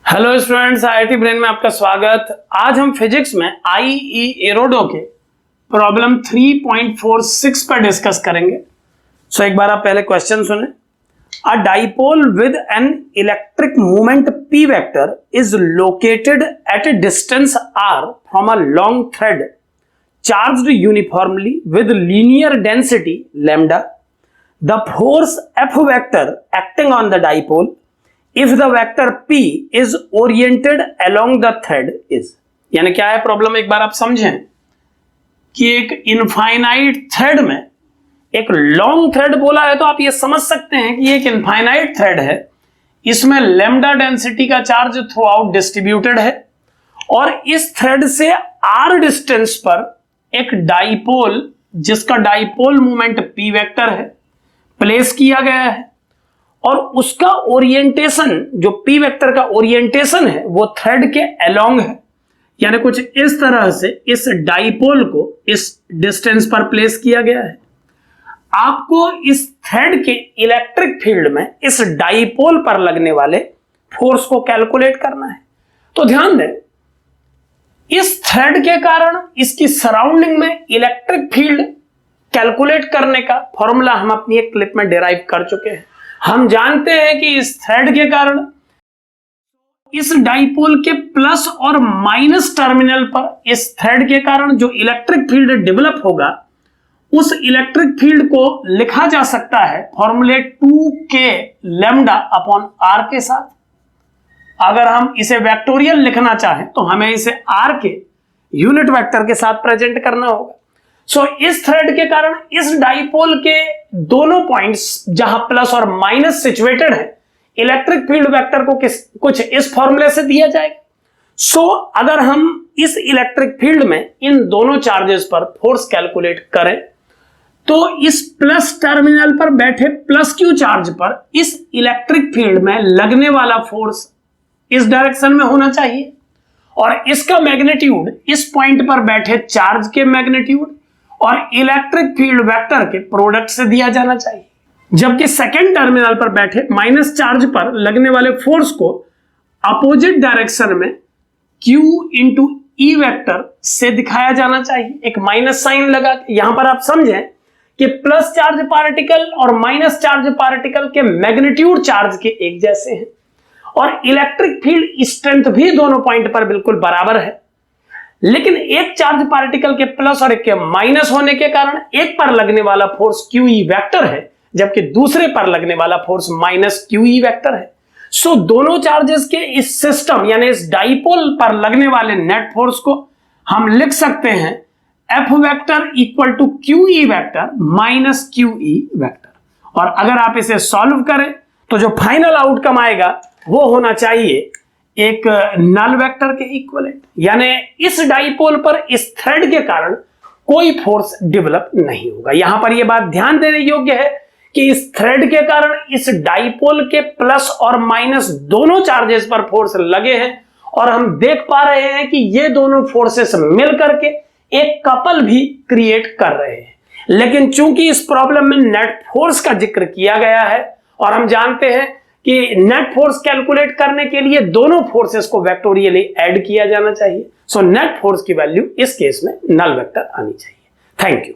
Hello students, IIT brain में आपका स्वागत। आज हम फिजिक्स में आईई एरोडो के प्रॉब्लम 3.46 पर डिस्कस करेंगे। सो एक बार आप पहले क्वेश्चन सुने। अ dipole with an electric movement p vector is located at A distance r from a long thread charged uniformly with linear density lambda. The force f vector acting on the dipole if the vector p is oriented along the thread is। यानी क्या है problem, एक बार आप समझें कि एक infinite thread में एक लॉन्ग थ्रेड बोला है तो आप ये समझ सकते हैं कि एक इनफाइनाइट थ्रेड है, इसमें लैम्डा डेंसिटी का चार्ज थ्रू आउट डिस्ट्रीब्यूटेड है और इस थ्रेड से r डिस्टेंस पर एक डाइपोल जिसका डाइपोल मूवमेंट p वेक्टर है प्लेस किया गया है और उसका ओरिएंटेशन जो p वेक्टर का ओरिएंटेशन है वो थ्रेड के अलोंग है। यानी कुछ इस तरह से इस डाइपोल को इस डिस्टेंस पर प्लेस किया गया है। आपको इस थ्रेड के इलेक्ट्रिक फील्ड में इस डाइपोल पर लगने वाले फोर्स को कैलकुलेट करना है। तो ध्यान दें, इस थ्रेड के कारण इसकी सराउंडिंग में इलेक्ट्रिक फील्ड कैलकुलेट करने का फॉर्मूला हम अपनी एक क्लिप में डिराइव कर चुके हैं। हम जानते हैं कि इस थ्रेड के कारण इस डाइपोल के प्लस और माइनस टर्मिनल पर इस थ्रेड के कारण जो इलेक्ट्रिक फील्ड डेवलप होगा उस इलेक्ट्रिक फील्ड को लिखा जा सकता है फॉर्मूले 2k लैम्डा अपॉन r के साथ। अगर हम इसे वेक्टोरियल लिखना चाहें तो हमें इसे r के यूनिट वेक्टर के साथ प्रेजेंट करना होगा। सो इस थ्रेड के कारण इस डाइपोल के दोनों पॉइंट्स जहां प्लस और माइनस सिचुएटेड है इलेक्ट्रिक फील्ड वेक्टर को कुछ इस फॉर्मूले से दिया जाएगा। सो अगर हम इस इलेक्ट्रिक फील्ड में इन दोनों चार्जेस पर फोर्स कैलकुलेट करें तो इस प्लस टर्मिनल पर बैठे प्लस क्यू चार्ज पर इस इलेक्ट्रिक फील्ड में लगने वाला फोर्स इस डायरेक्शन में होना चाहिए और इसका मैग्नीट्यूड इस पॉइंट पर बैठे चार्ज के मैग्नीट्यूड और इलेक्ट्रिक फील्ड वेक्टर के प्रोडक्ट से दिया जाना चाहिए। जबकि सेकेंड टर्मिनल पर बैठे माइनस चार्ज पर लगने वाले फोर्स को अपोजिट डायरेक्शन में Q इंटू ई वेक्टर से दिखाया जाना चाहिए, एक माइनस साइन लगा के। यहां पर आप समझें कि प्लस चार्ज पार्टिकल और माइनस चार्ज पार्टिकल के मैग्नीट्यूड चार्ज के एक जैसे हैं और इलेक्ट्रिक फील्ड स्ट्रेंथ भी दोनों पॉइंट पर बिल्कुल बराबर है। लेकिन एक चार्ज पार्टिकल के प्लस और एक के माइनस होने के कारण एक पर लगने वाला फोर्स QE वेक्टर है जबकि दूसरे पर लगने वाला फोर्स माइनस QE वेक्टर है। सो दोनों चार्जेस के इस सिस्टम यानी इस डाइपोल पर लगने वाले नेट फोर्स को हम लिख सकते हैं F vector equal to QE vector minus QE vector. और अगर आप इसे सॉल्व करें तो जो फाइनल आउटकम आएगा वो होना चाहिए एक नल वेक्टर के इक्विवेलेंट। यानी इस डाइपोल पर इस थ्रेड के कारण कोई फोर्स डेवलप नहीं होगा। यहां पर यह बात ध्यान देने योग्य है कि इस थ्रेड के कारण इस डाइपोल के प्लस और माइनस दोनों चार्जेस पर फोर्स लगे हैं और हम देख पा रहे हैं कि ये दोनों फोर्सेस मिल करके एक कपल भी क्रिएट कर रहे हैं। लेकिन चूंकि इस प्रॉब्लम में नेट फोर्स का जिक्र किया गया है और हम जानते हैं कि नेट फोर्स कैलकुलेट करने के लिए दोनों फोर्सेस को वेक्टोरियली ऐड किया जाना चाहिए। सो नेट फोर्स की वैल्यू इस केस में नल वेक्टर आनी चाहिए। Thank you.